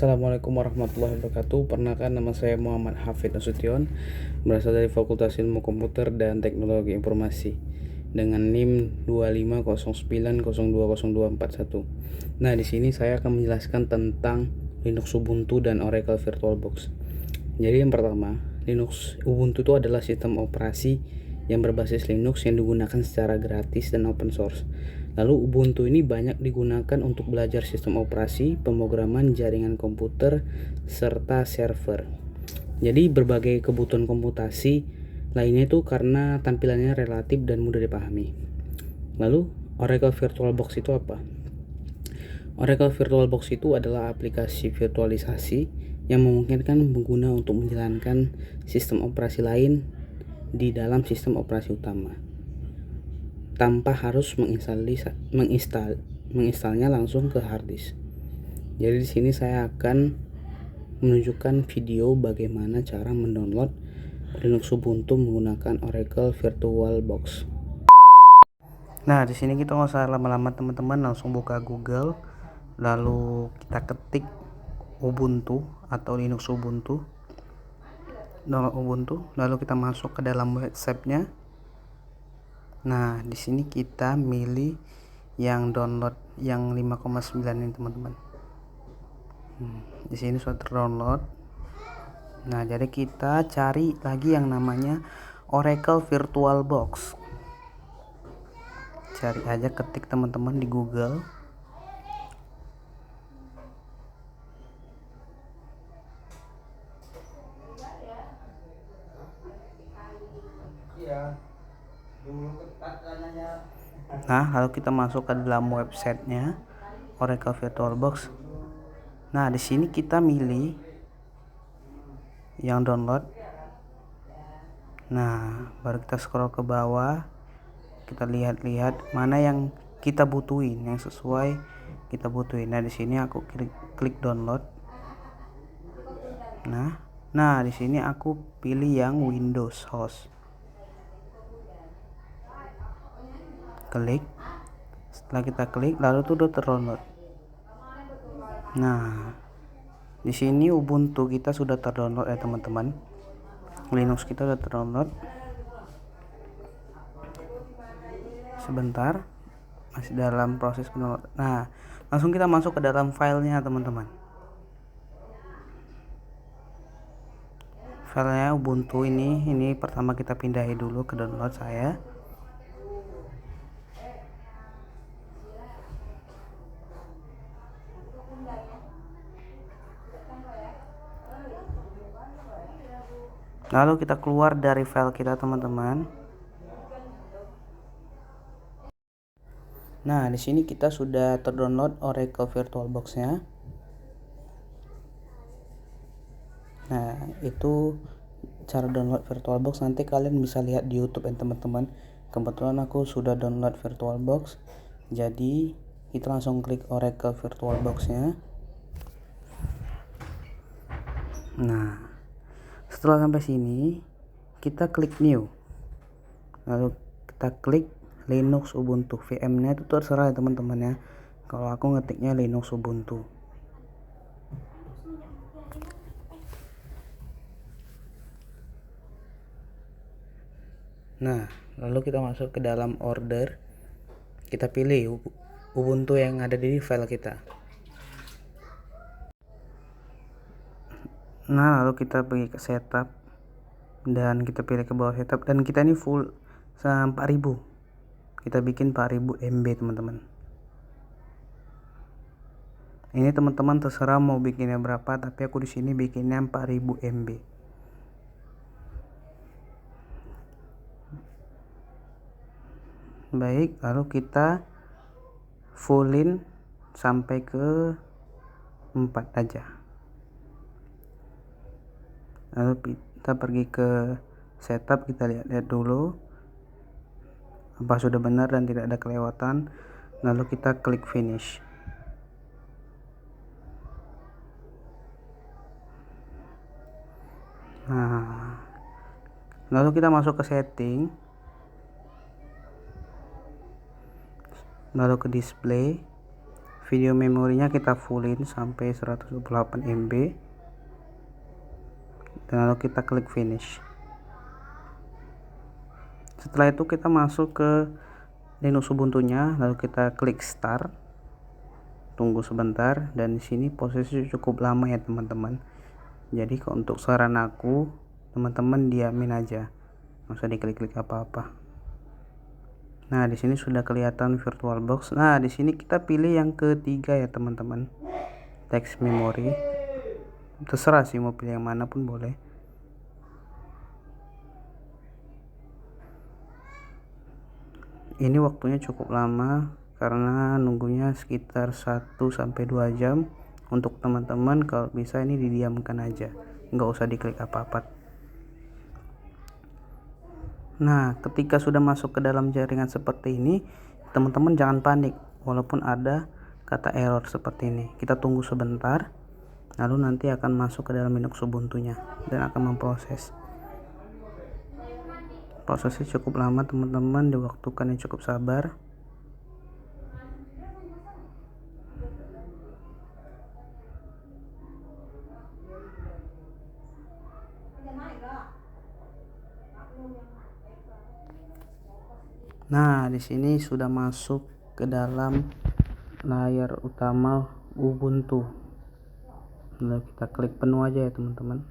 Assalamualaikum warahmatullahi wabarakatuh. Perkenalkan, nama saya Muhammad Hafid Nasution, berasal dari Fakultas Ilmu Komputer dan Teknologi Informasi dengan NIM 25090202041. Nah, di sini saya akan menjelaskan tentang Linux Ubuntu dan Oracle VirtualBox. Jadi yang pertama, Linux Ubuntu itu adalah sistem operasi yang berbasis Linux yang digunakan secara gratis dan open source. Lalu Ubuntu ini banyak digunakan untuk belajar sistem operasi, pemrograman jaringan komputer, serta server. Jadi berbagai kebutuhan komputasi lainnya itu karena tampilannya relatif dan mudah dipahami. Lalu Oracle VirtualBox itu apa? Oracle VirtualBox itu adalah aplikasi virtualisasi yang memungkinkan pengguna untuk menjalankan sistem operasi lain di dalam sistem operasi utama tanpa harus menginstalnya langsung ke hard disk. Jadi di sini saya akan menunjukkan video bagaimana cara mendownload Linux Ubuntu menggunakan Oracle VirtualBox. Nah, di sini kita nggak usah lama-lama teman-teman, langsung buka Google, lalu kita ketik Ubuntu atau Linux Ubuntu, download Ubuntu, lalu kita masuk ke dalam websitenya. Nah, di sini kita milih yang download yang 5,9 ini teman-teman. Di sini sudah terdownload. Nah, jadi kita cari lagi yang namanya Oracle VirtualBox. Cari aja, ketik teman-teman di Google. Nah, lalu kita masuk ke dalam websitenya Oracle VirtualBox. Nah, di sini kita milih yang download. Nah, baru kita scroll ke bawah, kita lihat-lihat mana yang kita butuhin, yang sesuai kita butuhin. Nah, di sini aku klik download. Nah, di sini aku pilih yang Windows host. Klik. Setelah kita klik, lalu itu udah terdownload. Nah, di sini Ubuntu kita sudah terdownload ya teman-teman. Linux kita sudah terdownload. Sebentar, masih dalam proses download. Nah, langsung kita masuk ke dalam filenya teman-teman. Filenya Ubuntu ini pertama kita pindahin dulu ke download saya. Lalu kita keluar dari file kita teman-teman. Nah, di sini kita sudah terdownload Oracle VirtualBox-nya. Nah, itu cara download VirtualBox. Nanti kalian bisa lihat di YouTube ya teman-teman. Kebetulan aku sudah download VirtualBox. Jadi kita langsung klik Oracle VirtualBox-nya. Nah, setelah sampai sini kita klik new, lalu kita klik Linux Ubuntu. VM-nya itu terserah ya teman-teman ya. Kalau aku ngetiknya Linux Ubuntu. Nah, lalu kita masuk ke dalam order, kita pilih Ubuntu yang ada di file kita. Nah, lalu kita pergi ke setup dan kita pilih ke bawah setup, dan kita ini full 4000. Kita bikin 4000 MB teman-teman. Ini teman-teman terserah mau bikinnya berapa, tapi aku di sini bikinnya 4000 MB. Baik, lalu kita fullin sampai ke 4 aja. Lalu kita pergi ke setup, kita lihat-lihat dulu apa sudah benar dan tidak ada kelewatan. Lalu kita klik finish. Nah, lalu kita masuk ke setting, lalu ke display, video memorinya kita fullin sampai 128 MB, dan lalu kita klik finish. Setelah itu kita masuk ke Linux Ubuntu-nya, lalu kita klik start, tunggu sebentar, dan di sini posisi cukup lama ya teman-teman. Jadi untuk saran aku, teman-teman diamin aja, nggak usah diklik-klik apa-apa. Nah, di sini sudah kelihatan VirtualBox. Nah, di sini kita pilih yang ketiga ya teman-teman, text memory. Terserah sih mau pilih yang mana pun boleh. Ini waktunya cukup lama karena nunggunya sekitar 1-2 jam. Untuk teman-teman kalau bisa ini didiamkan aja, nggak usah diklik apa-apa. Nah, ketika sudah masuk ke dalam jaringan seperti ini, teman-teman jangan panik walaupun ada kata error seperti ini. Kita tunggu sebentar, lalu nanti akan masuk ke dalam Linux Ubuntu-nya dan akan memproses. Prosesnya cukup lama teman-teman, diwaktukan yang cukup sabar. Nah, di sini sudah masuk ke dalam layar utama Ubuntu. Lalu kita klik penuh aja ya teman-teman.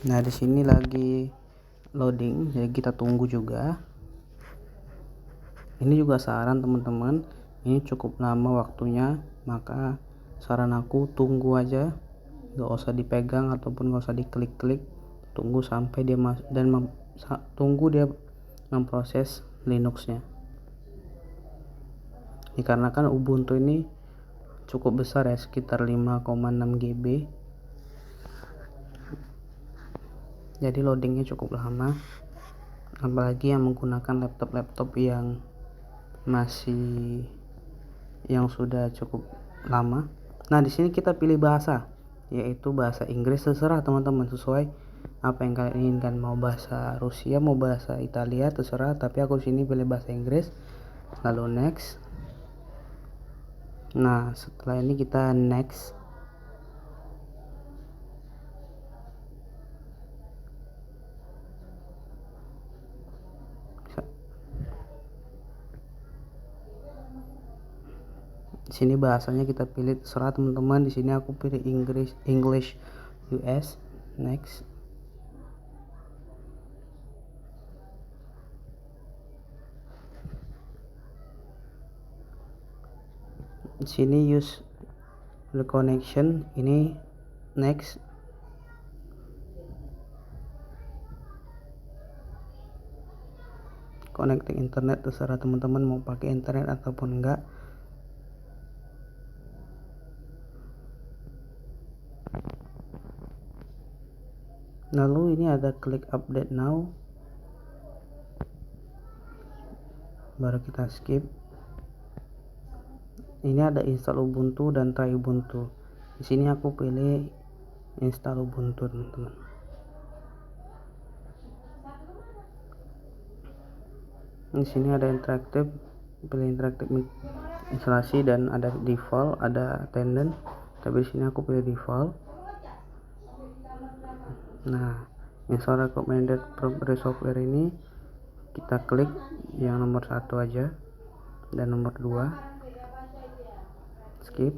Nah, di sini lagi loading, jadi kita tunggu juga. Ini juga saran teman-teman, ini cukup lama waktunya, maka saran aku tunggu aja, nggak usah dipegang ataupun nggak usah diklik-klik. Tunggu sampai dia tunggu dia memproses Linuxnya. Dikarenakan Ubuntu ini cukup besar ya, sekitar 5,6 GB, jadi loadingnya cukup lama, apalagi yang menggunakan laptop yang sudah cukup lama. Nah, di sini kita pilih bahasa, yaitu bahasa Inggris. Terserah teman-teman, sesuai apa yang kalian inginkan, mau bahasa Rusia, mau bahasa Italia, terserah, tapi aku sini pilih bahasa Inggris. Lalu next. Nah, setelah ini kita next. Di sini bahasanya kita pilih, terserah teman-teman. Di sini aku pilih English US. Next. Di sini use the connection, ini next. Connecting internet, terserah teman-teman mau pakai internet ataupun enggak. Lalu ini ada klik update now, baru kita skip. Ini ada install Ubuntu dan try Ubuntu. Di sini aku pilih install Ubuntu teman-teman. Di sini ada interaktif, pilih interaktif instalasi, dan ada default, ada attendant, tapi di sini aku pilih default. Nah, install recommended proprietary software ini kita klik yang nomor 1 aja dan nomor 2 skip.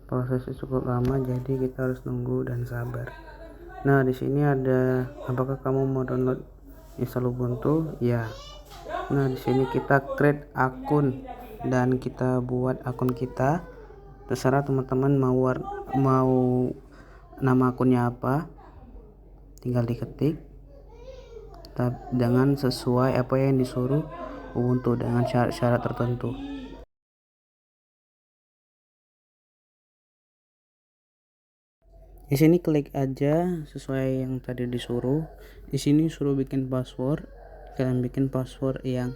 Prosesnya cukup lama, jadi kita harus nunggu dan sabar. Nah, di sini ada apakah kamu mau download install Ubuntu? Ya. Nah, di sini kita create akun dan kita buat akun kita. Terserah teman-teman mau nama akunnya apa, tinggal diketik dengan sesuai apa yang disuruh Ubuntu dengan syarat-syarat tertentu. Di sini klik aja sesuai yang tadi disuruh. Di sini suruh bikin password. Kalian bikin password yang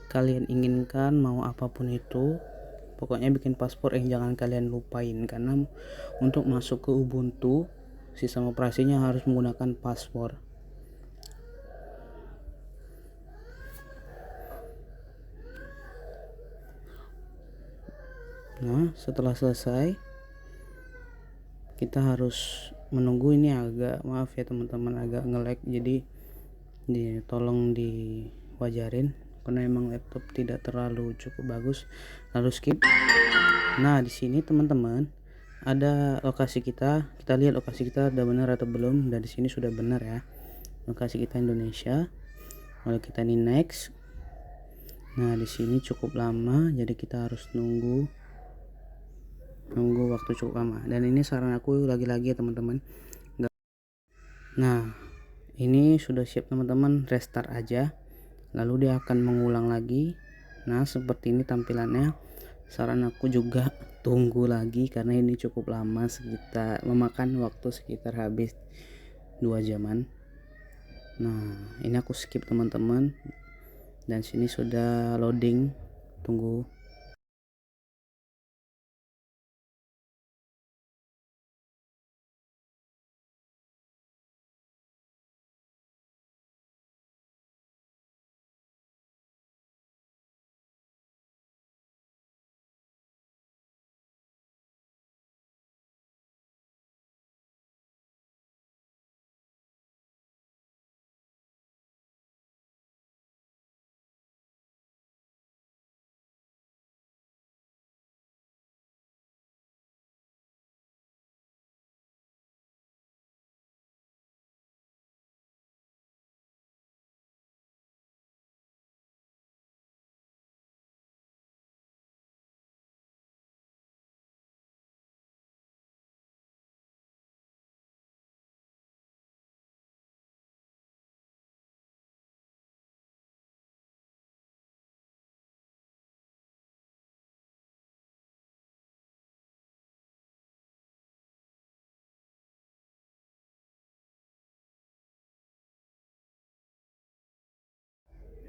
kalian inginkan, mau apapun itu. Pokoknya bikin paspor yang jangan kalian lupain, karena untuk masuk ke Ubuntu sistem operasinya harus menggunakan paspor. Nah, setelah selesai kita harus menunggu. Ini agak, maaf ya teman-teman, agak nge-lag, jadi tolong diwajarin karena emang laptop tidak terlalu cukup bagus. Lalu skip. Nah, di sini teman-teman ada lokasi kita lihat lokasi kita udah benar atau belum. Dan di sini sudah benar ya, lokasi kita Indonesia. Lalu kita ini next. Nah, di sini cukup lama, jadi kita harus nunggu waktu cukup lama. Dan ini saran aku lagi-lagi ya teman-teman. Nah, ini sudah siap teman-teman, restart aja, lalu dia akan mengulang lagi. Nah, seperti ini tampilannya. Saran aku juga tunggu lagi karena ini cukup lama, sekitar memakan waktu sekitar habis 2 jaman. Nah, ini aku skip teman-teman, dan sini sudah loading. Tunggu.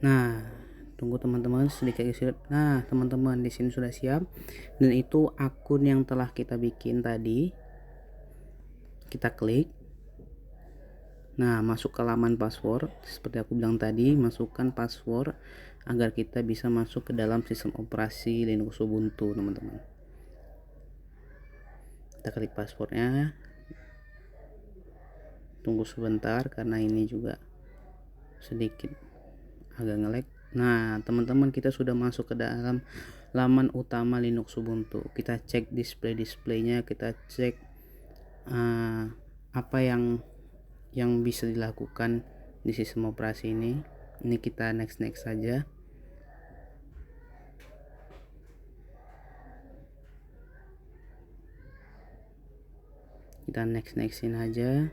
Nah, tunggu teman-teman sedikit istirahat. Nah, teman-teman di sini sudah siap, dan itu akun yang telah kita bikin tadi. Kita klik. Nah, masuk ke laman password. Seperti aku bilang tadi, masukkan password agar kita bisa masuk ke dalam sistem operasi Linux Ubuntu, teman-teman. Kita klik passwordnya. Tunggu sebentar karena ini juga sedikit agak nge-lag. Nah, teman-teman, kita sudah masuk ke dalam laman utama Linux Ubuntu. Kita cek displaynya, kita cek apa yang bisa dilakukan di sistem operasi ini. Ini kita next saja. Kita nextin aja.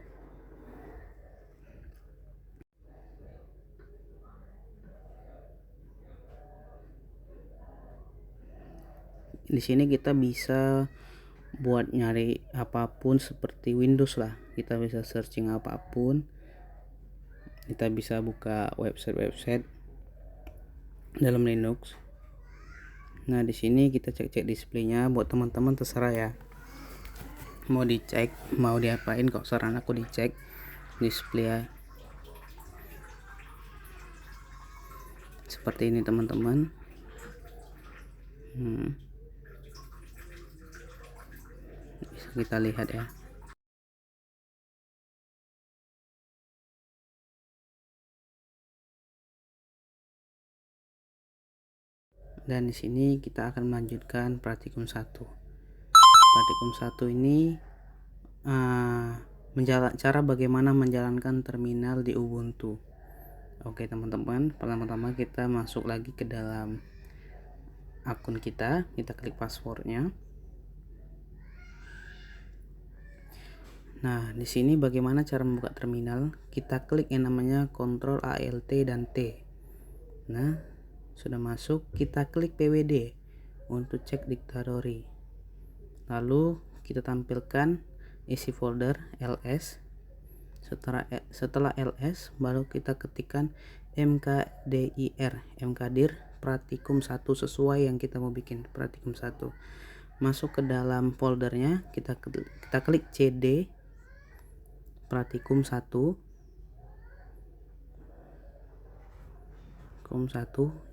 Di sini kita bisa buat nyari apapun seperti Windows lah. Kita bisa searching apapun. Kita bisa buka website dalam Linux. Nah, di sini kita cek displaynya. Buat teman-teman terserah ya, mau dicek, mau diapain. Kok saran aku dicek display ya. Seperti ini teman-teman. Bisa kita lihat ya. Dan di sini kita akan melanjutkan praktikum 1. Praktikum 1 ini cara bagaimana menjalankan terminal di Ubuntu. Oke teman-teman, pertama-tama kita masuk lagi ke dalam akun kita klik passwordnya. Nah, di sini bagaimana cara membuka terminal? Kita klik yang namanya Ctrl Alt dan T. Nah, sudah masuk, kita klik pwd untuk cek directory. Lalu kita tampilkan isi folder ls. Setelah ls baru kita ketikkan mkdir Praktikum 1 sesuai yang kita mau bikin. Praktikum 1 masuk ke dalam foldernya, kita klik CD Praktikum 1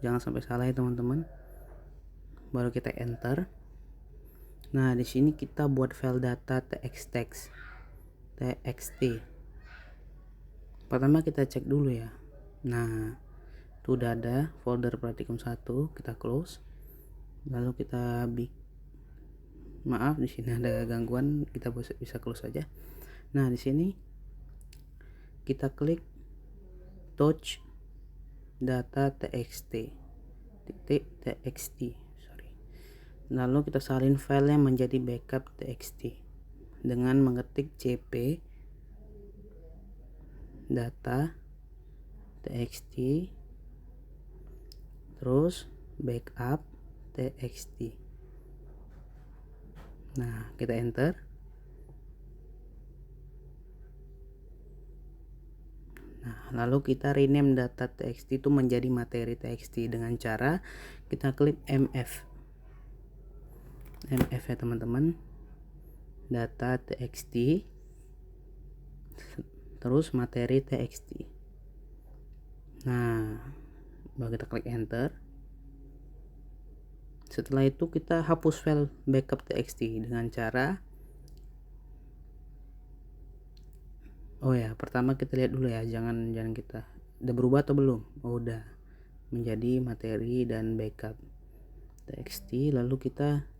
jangan sampai salah ya teman-teman. Baru kita enter. Nah, di sini kita buat file data txt. Pertama kita cek dulu ya. Nah, itu udah ada folder praktikum 1, kita close. Lalu kita maaf di sini ada gangguan, kita bisa close saja. Nah, di sini kita klik touch data txt. Lalu kita salin filenya menjadi backup txt dengan mengetik cp data txt terus backup txt. Nah, kita enter. Nah, lalu kita rename data txt itu menjadi materi txt dengan cara kita klik mf ya teman-teman, data txt terus materi txt. Nah, baru kita klik enter. Setelah itu kita hapus file backup txt dengan cara, oh ya, pertama kita lihat dulu ya, jangan kita udah berubah atau belum. Oh, udah menjadi materi dan backup txt. Lalu kita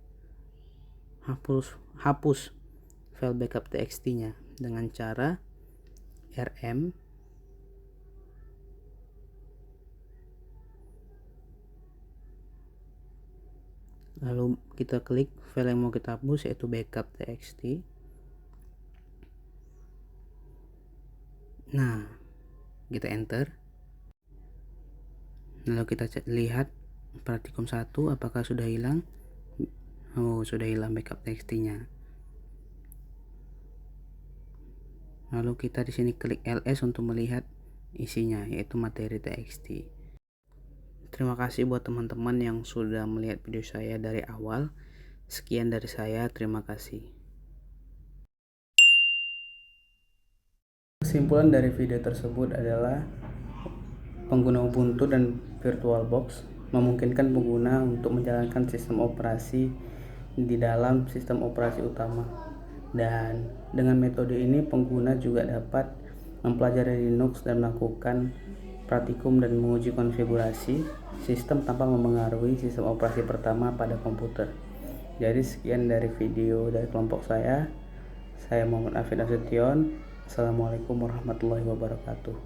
hapus file backup txt nya dengan cara rm lalu kita klik file yang mau kita hapus, yaitu backup txt. Nah, kita enter. Lalu kita lihat praktikum 1 apakah sudah hilang. Oh, sudah hilang backup txt-nya. Lalu kita di sini klik ls untuk melihat isinya, yaitu materi txt. Terima kasih buat teman-teman yang sudah melihat video saya dari awal. Sekian dari saya, terima kasih. Kesimpulan dari video tersebut adalah pengguna Ubuntu dan VirtualBox memungkinkan pengguna untuk menjalankan sistem operasi di dalam sistem operasi utama, dan dengan metode ini pengguna juga dapat mempelajari Linux dan melakukan praktikum dan menguji konfigurasi sistem tanpa mempengaruhi sistem operasi pertama pada komputer. Jadi sekian dari video dari kelompok saya Muhammad Afid Nasution. Assalamualaikum warahmatullahi wabarakatuh.